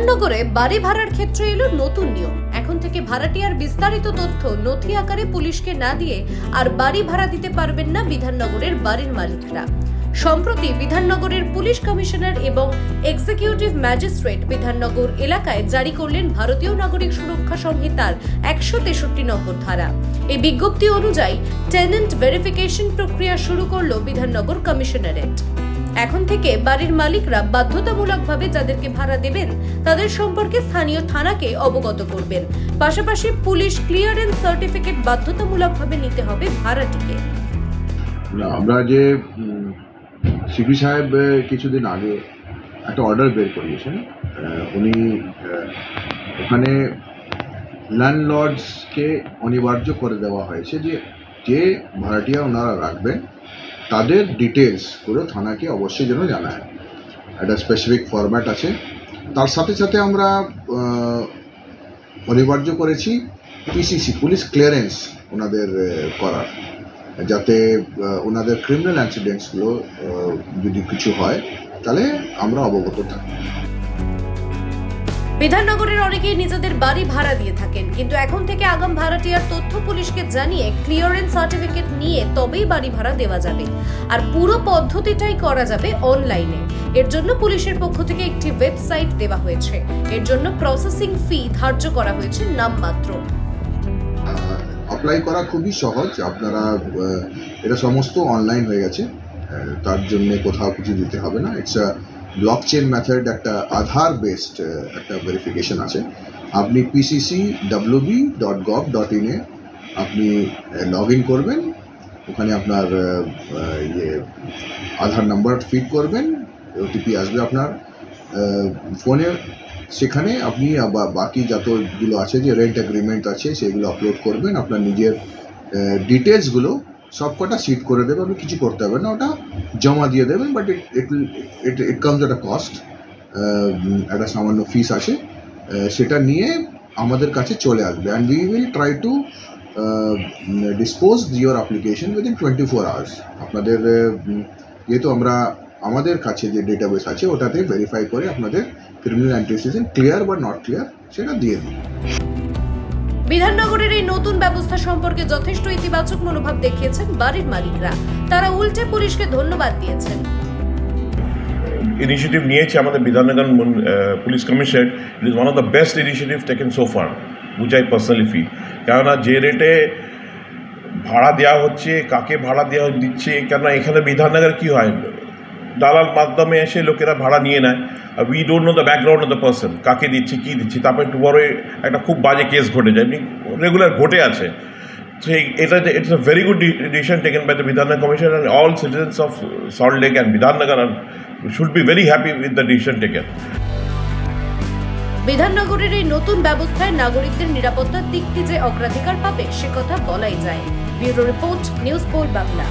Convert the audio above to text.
বিধাননগরে বাড়ি ভাড়ার ক্ষেত্রে এলো নতুন নিয়ম। এখন থেকে ভাড়াটিয়ার বিস্তারিত তথ্য নথি আকারে পুলিশকে না দিয়ে আর বাড়ি ভাড়া দিতে পারবেন না বিধাননগরের বাড়ির মালিকরা। সম্প্রতি বিধাননগরের পুলিশ কমিশনার এবং এক্সিকিউটিভ ম্যাজিস্ট্রেট বিধাননগর এলাকায় জারি করলেন ভারতীয় নাগরিক সুরক্ষা সংহিতার 163 নম্বর ধারা। এই বিজ্ঞপ্তি অনুযায়ী টেনেন্ট ভেরিফিকেশন প্রক্রিয়া শুরু করলো বিধাননগর কমিশনারেট। এখন থেকে বাড়ির মালিকরা বাধ্যতামূলকভাবে যাদেরকে ভাড়া দেবেন তাদের সম্পর্কে স্থানীয় থানাকে অবগত করবেন। পাশাপাশি পুলিশ ক্লিয়ারেন্স সার্টিফিকেট বাধ্যতামূলকভাবে নিতে হবে ভাড়াটিকে। আমরা যে সিপি সাহেব কিছুদিন আগে একটা অর্ডার বের করিয়েছেন, উনি ওখানে ল্যান্ডলর্ডসকে অনিবার্য করে দেওয়া হয়েছে যে ভাড়াটিয়া ওনারা রাখবেন তাদের ডিটেলস পুরো থানাকে অবশ্যই যেন জানায়। একটা স্পেসিফিক ফরম্যাট আছে। তার সাথে সাথে আমরা অনিবার্য করেছি পিসিসি পুলিশ ক্লিয়ারেন্স ওনাদের করার, যাতে ওনাদের ক্রিমিনাল অ্যাক্সিডেন্টসগুলো যদি কিছু হয় তাহলে আমরা অবগত থাকি। বিধাননগরের অনেকেই নিজেদের বাড়ি ভাড়া দিয়ে থাকেন, কিন্তু এখন থেকে আগাম ভাড়াটিয়ার তথ্য পুলিশকে জানিয়ে ক্লিয়ারেন্স সার্টিফিকেট নিয়ে তবেই বাড়ি ভাড়া দেওয়া যাবে। আর পুরো পদ্ধতিটাই করা যাবে অনলাইনে। এর জন্য পুলিশের পক্ষ থেকে একটি ওয়েবসাইট দেওয়া হয়েছে। এর জন্য প্রসেসিং ফি ধার্য করা হয়েছে নামমাত্র। অ্যাপ্লাই করা খুবই সহজ। আপনারা এটা সমস্ত অনলাইন হয়ে গেছে, তার জন্য কোথাও কিছু দিতে হবে না। ইটস আ ব্লকচেন মেথড, একটা আধার বেসড একটা ভেরিফিকেশন আছে। আপনি pccwb.gov.in এ আপনি লগ ইন করবেন, ওখানে আপনার আধার নাম্বার ফিড করবেন, ওটিপি আসবে আপনার ফোনে। সেখানে আপনি বাকি যতগুলো আছে যে রেন্ট এগ্রিমেন্ট আছে সেগুলো আপলোড করবেন, আপনার নিজের ডিটেলসগুলো সবকটা সিট করে দেবে। আপনি কিছু করতে হবে না, ওটা জমা দিয়ে দেবেন। But it comes at a cost, একটা সামান্য ফিস আছে। সেটা নিয়ে আমাদের কাছে চলে আসবে and we will try to dispose your application within 24 hours. আপনাদের যেহেতু আমাদের কাছে যে ডেটাবেস আছে ওটাতে ভেরিফাই করে আপনাদের ক্রিমিনাল অ্যান্টিসিডেন্ট ক্লিয়ার বা নট ক্লিয়ার সেটা দিয়ে দিন। বিধাননগরের এই নতুন ব্যবস্থা সম্পর্কে যথেষ্ট ইতিবাচক মনোভাব দেখিয়েছেন বাড়ির মালিকরা। তারা উল্টে পুলিশকে ধন্যবাদ দিয়েছেন। ইনিশিয়েটিভ নিয়েছে আমাদের Bidhannagar police commissionerate. It is one of the best initiative taken so far, which I personally feel. কেননা যে রেটে ভাড়া দেওয়া হচ্ছে, কাকে ভাড়া দেওয়া দিচ্ছে, কেননা এখানে বিধাননগর কী হয়, দালাল মাধ্যমে এসে লোকেরা ভাড়া নিয়ে নেয়। We don't know the background of the person, কাকে দিচ্ছি কী দিচ্ছি, তারপরে টুমরো একটা খুব বাজে কেস ঘটে যায়, রেগুলার ঘটে আছে। It's a very good decision taken by the Bidhannagar Commission, and all citizens of Salt Lake and Bidhannagar should be very happy with the decision taken. বিধাননগরের এই নতুন ব্যবস্থায় নাগরিকদের নিরাপত্তার দিকটি যে অগ্রাধিকার পাবে সে কথা বলাই যায়। Bureau report, news pole Bangla.